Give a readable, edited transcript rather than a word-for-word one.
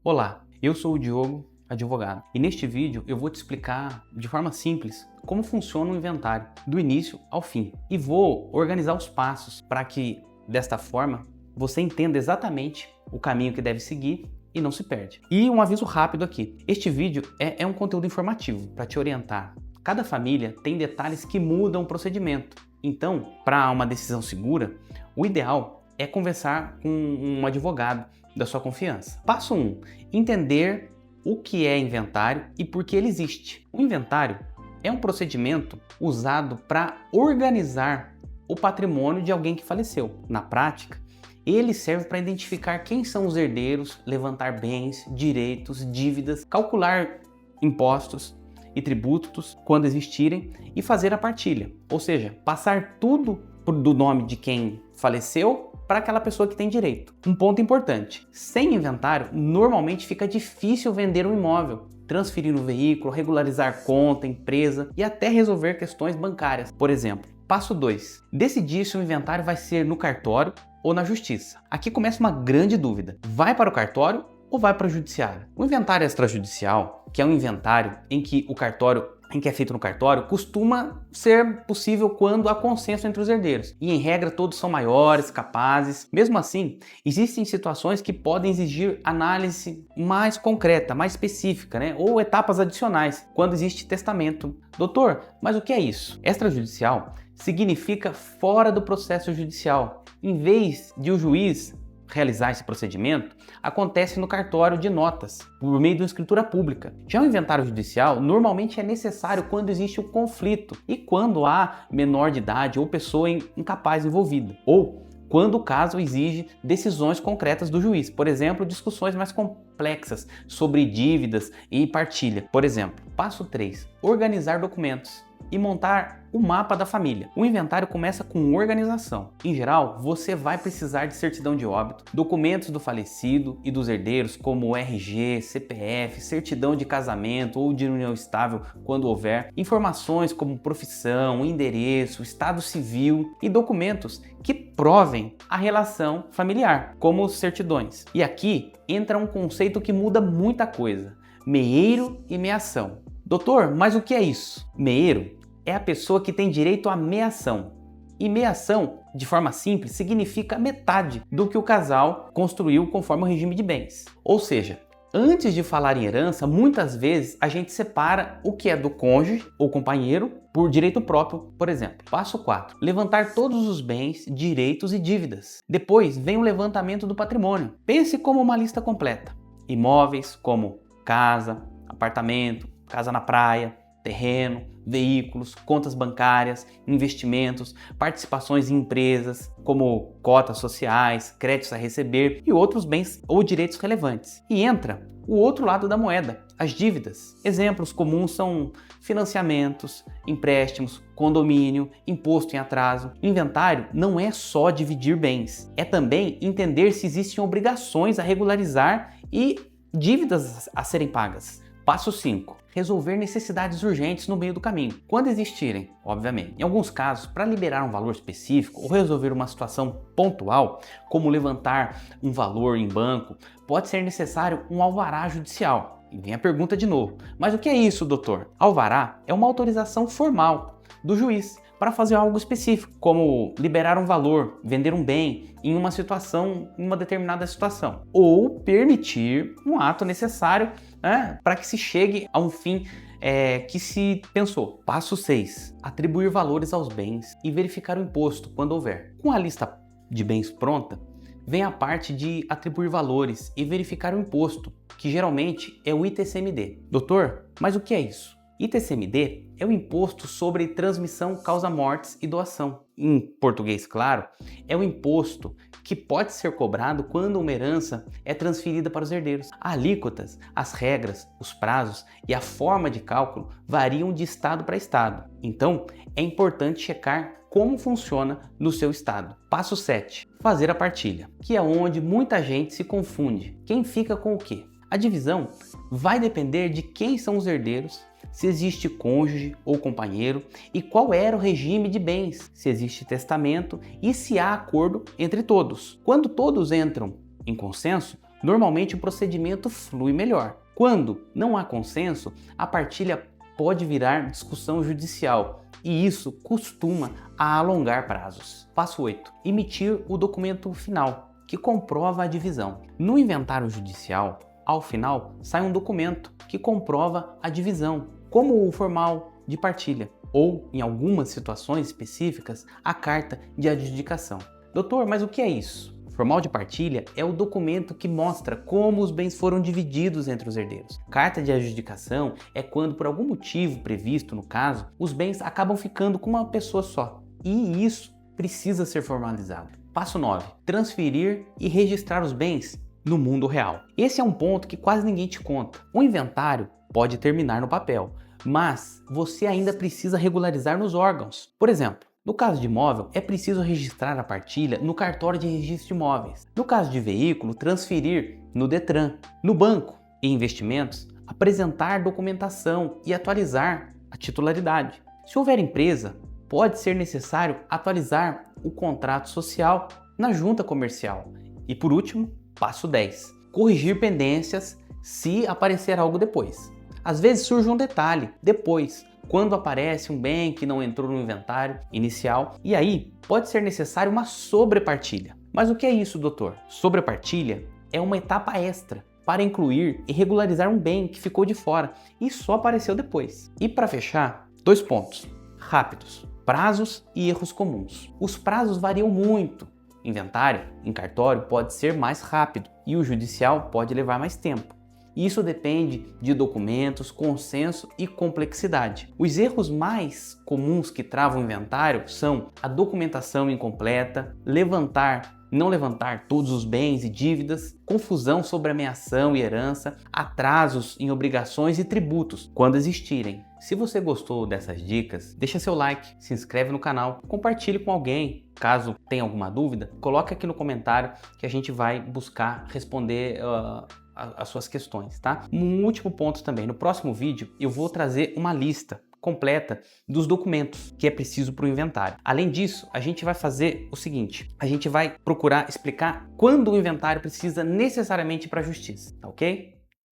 Olá, eu sou o Diogo, advogado, e neste vídeo eu vou te explicar de forma simples como funciona o inventário, do início ao fim, e vou organizar os passos para que, desta forma, você entenda exatamente o caminho que deve seguir e não se perde. E um aviso rápido aqui, este vídeo é um conteúdo informativo para te orientar. Cada família tem detalhes que mudam o procedimento, então, para uma decisão segura, o ideal é conversar com um advogado da sua confiança. Passo 1. Entender o que é inventário e por que ele existe. O inventário é um procedimento usado para organizar o patrimônio de alguém que faleceu. Na prática, ele serve para identificar quem são os herdeiros, levantar bens, direitos, dívidas, calcular impostos e tributos quando existirem e fazer a partilha, ou seja, passar tudo do nome de quem faleceu para aquela pessoa que tem direito. Um ponto importante, sem inventário, normalmente fica difícil vender um imóvel, transferir um veículo, regularizar conta, empresa e até resolver questões bancárias. Por exemplo, passo 2. Decidir se o inventário vai ser no cartório ou na justiça. Aqui começa uma grande dúvida. Vai para o cartório ou vai para o judiciário? O inventário extrajudicial, que é um inventário em que é feito no cartório, costuma ser possível quando há consenso entre os herdeiros. E em regra todos são maiores, capazes. Mesmo assim, existem situações que podem exigir análise mais concreta, mais específica, ou etapas adicionais, quando existe testamento. Doutor, mas o que é isso? Extrajudicial significa fora do processo judicial. Em vez de o juiz realizar esse procedimento, acontece no cartório de notas, por meio de uma escritura pública. Já o inventário judicial normalmente é necessário quando existe um conflito e quando há menor de idade ou pessoa incapaz envolvida, ou quando o caso exige decisões concretas do juiz, por exemplo, discussões mais complexas sobre dívidas e partilha. Por exemplo, passo 3, organizar documentos e montar o mapa da família. O inventário começa com organização. Em geral, você vai precisar de certidão de óbito, documentos do falecido e dos herdeiros, como RG, CPF, certidão de casamento ou de união estável, quando houver, informações como profissão, endereço, estado civil e documentos que provem a relação familiar, como certidões. E aqui entra um conceito que muda muita coisa: meeiro e meação. Doutor, mas o que é isso? Meeiro é a pessoa que tem direito à meação. E meação, de forma simples, significa metade do que o casal construiu conforme o regime de bens. Ou seja, antes de falar em herança, muitas vezes a gente separa o que é do cônjuge ou companheiro por direito próprio, por exemplo. Passo 4. Levantar todos os bens, direitos e dívidas. Depois vem o levantamento do patrimônio. Pense como uma lista completa. Imóveis como casa, apartamento, casa na praia, terreno, veículos, contas bancárias, investimentos, participações em empresas, como cotas sociais, créditos a receber e outros bens ou direitos relevantes. E entra o outro lado da moeda, as dívidas. Exemplos comuns são financiamentos, empréstimos, condomínio, imposto em atraso. Inventário não é só dividir bens, é também entender se existem obrigações a regularizar e dívidas a serem pagas. Passo 5. Resolver necessidades urgentes no meio do caminho, quando existirem, obviamente. Em alguns casos, para liberar um valor específico ou resolver uma situação pontual, como levantar um valor em banco, pode ser necessário um alvará judicial. E vem a pergunta de novo, mas o que é isso, doutor? Alvará é uma autorização formal do juiz para fazer algo específico, como liberar um valor, vender um bem em uma determinada situação, ou permitir um ato necessário para que se chegue a um fim que se pensou. Passo 6. Atribuir valores aos bens e verificar o imposto quando houver. Com a lista de bens pronta, vem a parte de atribuir valores e verificar o imposto, que geralmente é o ITCMD. Doutor, mas o que é isso? ITCMD é o Imposto sobre Transmissão, Causa-Mortes e Doação. Em português, claro, é o imposto que pode ser cobrado quando uma herança é transferida para os herdeiros. As alíquotas, as regras, os prazos e a forma de cálculo variam de estado para estado. Então, é importante checar como funciona no seu estado. Passo 7. Fazer a partilha, que é onde muita gente se confunde. Quem fica com o quê? A divisão vai depender de quem são os herdeiros, se existe cônjuge ou companheiro e qual era o regime de bens, se existe testamento e se há acordo entre todos. Quando todos entram em consenso, normalmente o procedimento flui melhor. Quando não há consenso, a partilha pode virar discussão judicial e isso costuma alongar prazos. Passo 8. Emitir o documento final, que comprova a divisão. No inventário judicial, ao final, sai um documento que comprova a divisão, como o formal de partilha, ou, em algumas situações específicas, a carta de adjudicação. Doutor, mas o que é isso? Formal de partilha é o documento que mostra como os bens foram divididos entre os herdeiros. Carta de adjudicação é quando, por algum motivo previsto no caso, os bens acabam ficando com uma pessoa só. E isso precisa ser formalizado. Passo 9. Transferir e registrar os bens no mundo real. Esse é um ponto que quase ninguém te conta. O inventário pode terminar no papel, mas você ainda precisa regularizar nos órgãos. Por exemplo, no caso de imóvel, é preciso registrar a partilha no cartório de registro de imóveis. No caso de veículo, transferir no Detran. No banco e investimentos, apresentar documentação e atualizar a titularidade. Se houver empresa, pode ser necessário atualizar o contrato social na junta comercial. E por último, passo 10. Corrigir pendências se aparecer algo depois. Às vezes surge um detalhe depois, quando aparece um bem que não entrou no inventário inicial, e aí pode ser necessário uma sobrepartilha. Mas o que é isso, doutor? Sobrepartilha é uma etapa extra para incluir e regularizar um bem que ficou de fora e só apareceu depois. E para fechar, 2 pontos rápidos: prazos e erros comuns. Os prazos variam muito. Inventário em cartório pode ser mais rápido e o judicial pode levar mais tempo. Isso depende de documentos, consenso e complexidade. Os erros mais comuns que travam o inventário são a documentação incompleta, não levantar todos os bens e dívidas, confusão sobre ameação e herança, atrasos em obrigações e tributos, quando existirem. Se você gostou dessas dicas, deixa seu like, se inscreve no canal, compartilhe com alguém. Caso tenha alguma dúvida, coloque aqui no comentário que a gente vai buscar responder as suas questões, tá? Um último ponto também, no próximo vídeo eu vou trazer uma lista completa dos documentos que é preciso para o inventário. Além disso, a gente vai fazer o seguinte: a gente vai procurar explicar quando o inventário precisa necessariamente ir para a justiça, tá ok?